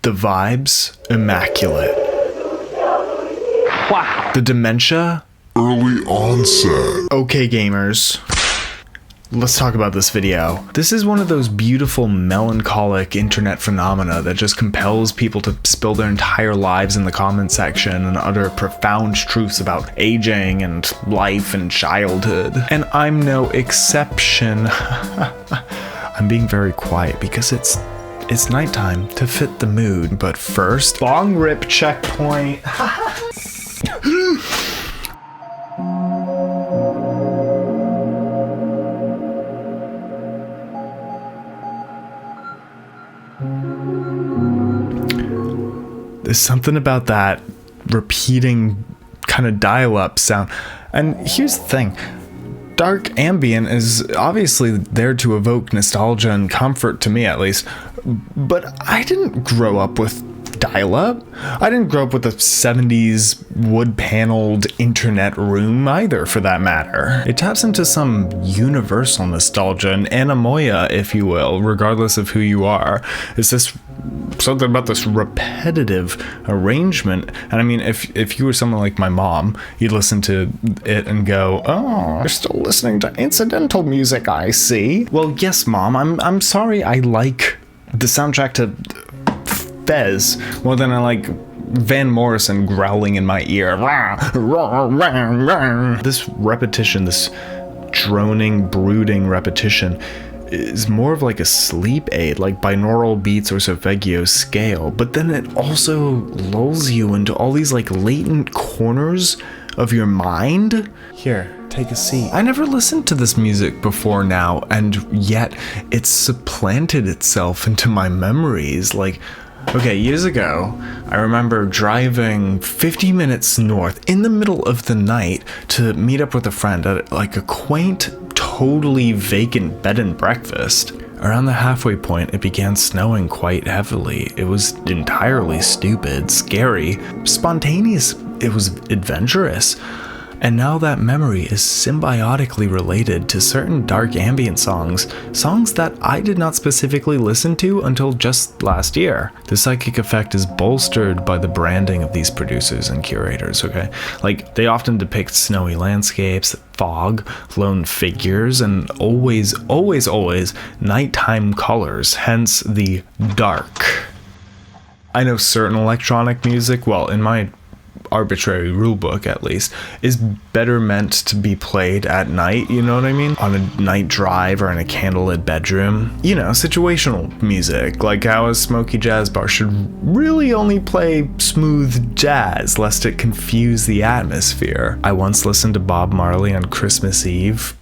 The vibes, immaculate. Wow. The dementia, early onset. okay gamers. Let's talk about this video. This is one of those beautiful melancholic internet phenomena that just compels people to spill their entire lives in the comment section and utter profound truths about aging and life and childhood. And I'm no exception. I'm being very quiet because it's nighttime to fit the mood. But first, long rip checkpoint. There's something about that repeating kind of dial-up sound. And here's the thing. Dark ambient is obviously there to evoke nostalgia and comfort, to me at least. But I didn't grow up with dial-up. I didn't grow up with a 70s wood-paneled internet room either, for that matter. It taps into some universal nostalgia, an anemoia, if you will, regardless of who you are. It's this something about this repetitive arrangement. And I mean, if you were someone like my mom, you'd listen to it and go, oh, you're still listening to incidental music, I see. Well, yes, Mom, I'm sorry I like the soundtrack to Fez more than I like Van Morrison growling in my ear. This repetition, this droning, brooding repetition is more of like a sleep aid, like binaural beats or solfeggio scale, but then it also lulls you into all these like latent corners of your mind. Here, take a seat. I never listened to this music before now, and yet it's supplanted itself into my memories. Like, okay, years ago, I remember driving 50 minutes north in the middle of the night to meet up with a friend at like a quaint, totally vacant bed and breakfast. Around the halfway point, it began snowing quite heavily. It was entirely stupid, scary, spontaneous. It was adventurous. And now that memory is symbiotically related to certain dark ambient songs that I did not specifically listen to until just last year. The psychic effect is bolstered by the branding of these producers and curators, okay? Like, they often depict snowy landscapes, fog, lone figures, and always nighttime colors, hence the dark. I know certain electronic music, well, in my arbitrary rulebook at least, is better meant to be played at night, you know what I mean? On a night drive or in a candlelit bedroom. You know, situational music, like how a smoky jazz bar should really only play smooth jazz lest it confuse the atmosphere. I once listened to Bob Marley on Christmas Eve.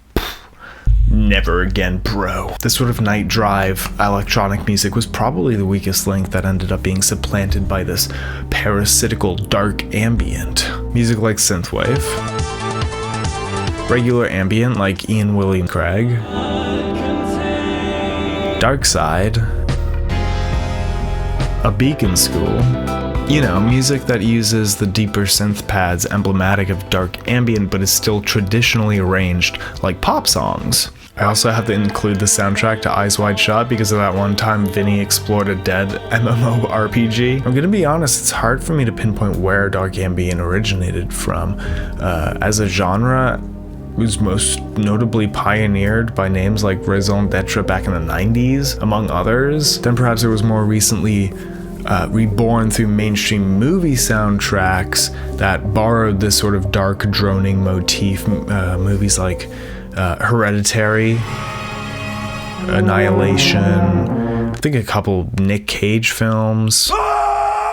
Never again, bro. This sort of night drive electronic music was probably the weakest link that ended up being supplanted by this parasitical dark ambient. Music like synthwave, regular ambient like Ian William Craig, DARKSIDE, A Beacon School. You know, music that uses the deeper synth pads emblematic of dark ambient but is still traditionally arranged like pop songs. I also have to include the soundtrack to Eyes Wide Shut because of that one time Vinny explored a dead MMORPG. I'm gonna be honest, it's hard for me to pinpoint where dark ambient originated from. As a genre, it was most notably pioneered by names like Raison d'Etre back in the 90s, among others. Then perhaps it was more recently reborn through mainstream movie soundtracks that borrowed this sort of dark droning motif. Movies like Hereditary, Annihilation, I think a couple Nick Cage films.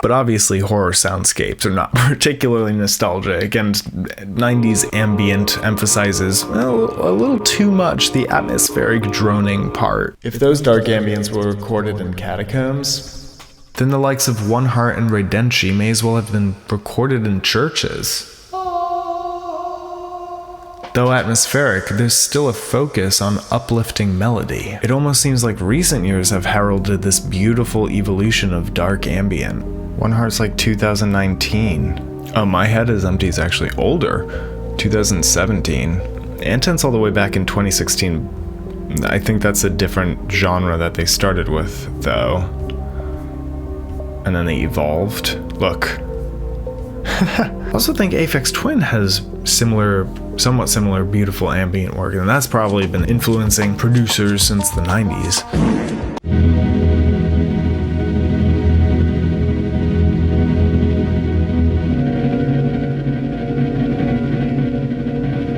But obviously horror soundscapes are not particularly nostalgic, and 90s ambient emphasizes, well, a little too much the atmospheric droning part. If those dark ambients were recorded in catacombs, then the likes of Øneheart and Reidenshi may as well have been recorded in churches. Though atmospheric, there's still a focus on uplifting melody. It almost seems like recent years have heralded this beautiful evolution of dark ambient. Øneheart's like 2019. Oh, My Head Is Empty is actually older, 2017. Anten's all the way back in 2016. I think that's a different genre that they started with, though. and then they evolved. Look. I also think Aphex Twin has somewhat similar beautiful ambient work, and that's probably been influencing producers since the 90s.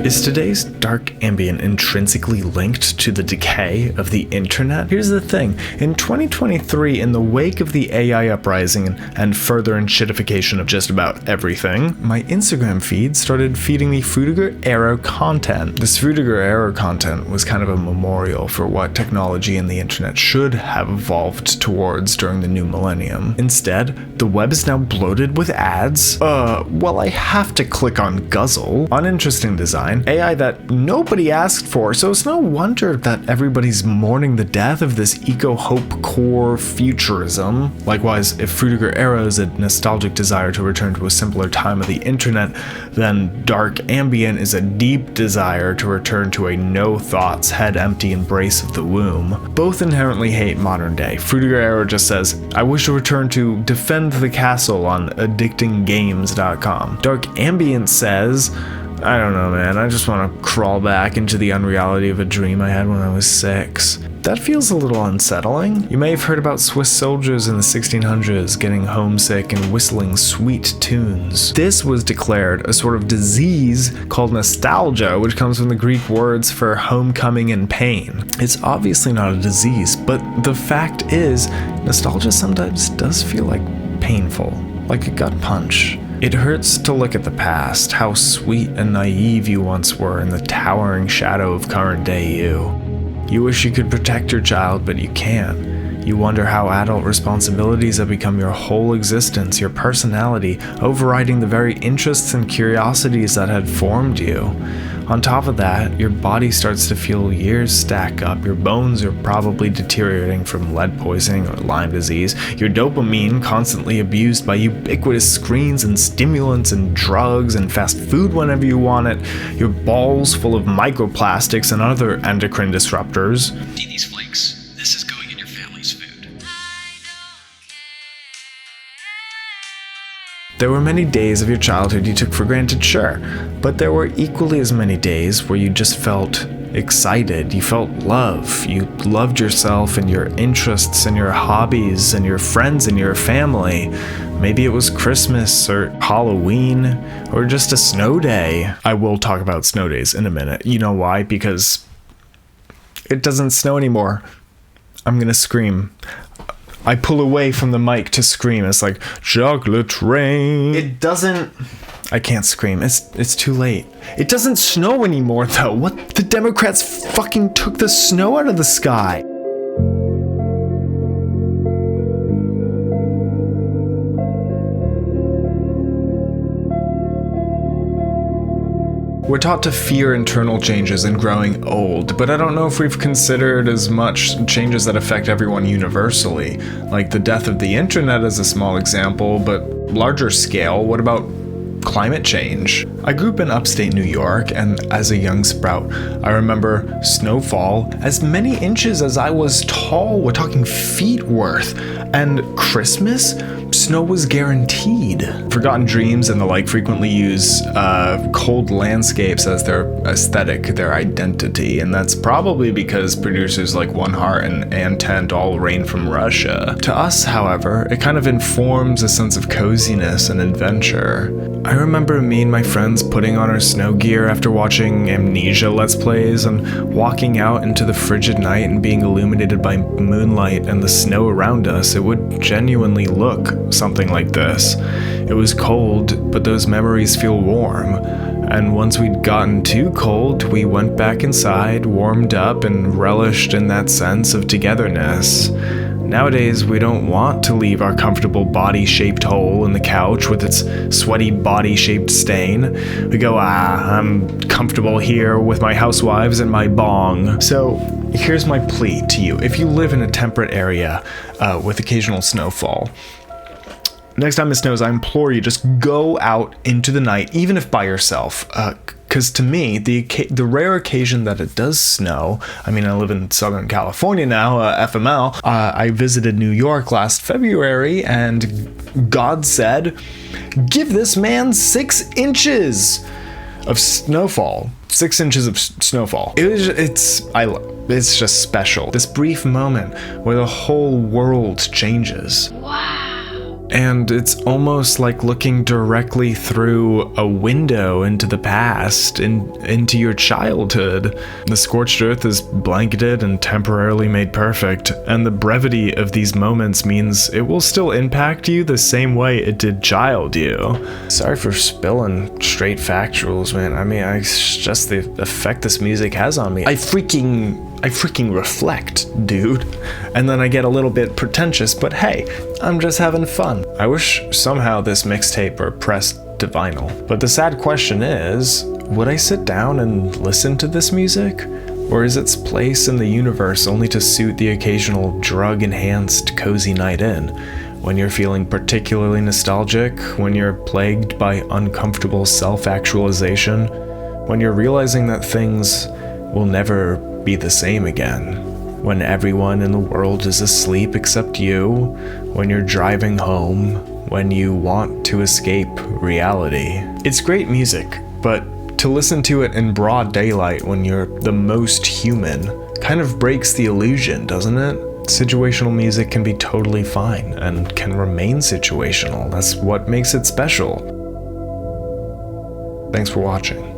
Is today's dark ambient intrinsically linked to the decay of the internet? Here's the thing. In 2023, in the wake of the AI uprising and further enshittification of just about everything, my Instagram feed started feeding me Frutiger Arrow content. This Frutiger Arrow content was kind of a memorial for what technology and the internet should have evolved towards during the new millennium. Instead, the web is now bloated with ads. Well, I have to click on Guzzle. Uninteresting design. AI that nobody asked for, so it's no wonder that everybody's mourning the death of this eco-hope core futurism. Likewise, if Frutiger Arrow is a nostalgic desire to return to a simpler time of the internet, then dark ambient is a deep desire to return to a no-thoughts, head-empty embrace of the womb. Both inherently hate modern day. Frutiger Arrow just says, I wish to return to defend the castle on addictinggames.com. Dark ambient says, I don't know, man, I just want to crawl back into the unreality of a dream I had when I was 6. That feels a little unsettling. You may have heard about Swiss soldiers in the 1600s getting homesick and whistling sweet tunes. This was declared a sort of disease called nostalgia, which comes from the Greek words for homecoming and pain. It's obviously not a disease, but the fact is, nostalgia sometimes does feel like painful, like a gut punch. It hurts to look at the past, how sweet and naive you once were in the towering shadow of current day you. You wish you could protect your child, but you can't. You wonder how adult responsibilities have become your whole existence, your personality, overriding the very interests and curiosities that had formed you. On top of that, your body starts to feel years stack up, your bones are probably deteriorating from lead poisoning or Lyme disease, your dopamine constantly abused by ubiquitous screens and stimulants and drugs and fast food whenever you want it, your balls full of microplastics and other endocrine disruptors. See these flakes? This is going in your family's food. There were many days of your childhood you took for granted, sure, but there were equally as many days where you just felt excited, you felt love, you loved yourself and your interests and your hobbies and your friends and your family. Maybe it was Christmas or Halloween or just a snow day. I will talk about snow days in a minute. You know why? Because it doesn't snow anymore. I'm gonna scream. I pull away from the mic to scream. It's like, chocolate rain. It doesn't... I can't scream. It's too late. It doesn't snow anymore, though. What? The Democrats fucking took the snow out of the sky. We're taught to fear internal changes and growing old, but I don't know if we've considered as much changes that affect everyone universally. Like the death of the internet is a small example, but larger scale, what about climate change? I grew up in upstate New York, and as a young sprout, I remember snowfall as many inches as I was tall. We're talking feet worth. And Christmas, snow was guaranteed. Forgotten Dreams and the like frequently use cold landscapes as their aesthetic, their identity, and that's probably because producers like Øneheart and Ambient all reign from Russia. To us, however, it kind of informs a sense of coziness and adventure. I remember me and my friends putting on our snow gear after watching Amnesia Let's Plays and walking out into the frigid night and being illuminated by moonlight and the snow around us. It would genuinely look something like this. It was cold, but those memories feel warm. And once we'd gotten too cold, we went back inside, warmed up, and relished in that sense of togetherness. Nowadays, we don't want to leave our comfortable body-shaped hole in the couch with its sweaty body-shaped stain. We go, I'm comfortable here with my housewives and my bong. So here's my plea to you. If you live in a temperate area with occasional snowfall, next time it snows, I implore you, just go out into the night, even if by yourself. Because to me, the rare occasion that it does snow, I mean, I live in Southern California now, FML, I visited New York last February, and God said, give this man 6 inches of snowfall. 6 inches of snowfall. It's just special. This brief moment where the whole world changes. Wow. And it's almost like looking directly through a window into the past, into your childhood. The scorched earth is blanketed and temporarily made perfect, and the brevity of these moments means it will still impact you the same way it did child you. Sorry for spilling straight factuals, man. I mean, it's just the effect this music has on me. I freaking reflect, dude. And then I get a little bit pretentious, but hey, I'm just having fun. I wish somehow this mixtape were pressed to vinyl. But the sad question is, would I sit down and listen to this music? Or is its place in the universe only to suit the occasional drug-enhanced cozy night in? When you're feeling particularly nostalgic, when you're plagued by uncomfortable self-actualization, when you're realizing that things will never be the same again, when everyone in the world is asleep except you, when you're driving home, when you want to escape reality. It's great music, but to listen to it in broad daylight when you're the most human kind of breaks the illusion, doesn't it? Situational music can be totally fine and can remain situational. That's what makes it special. Thanks for watching.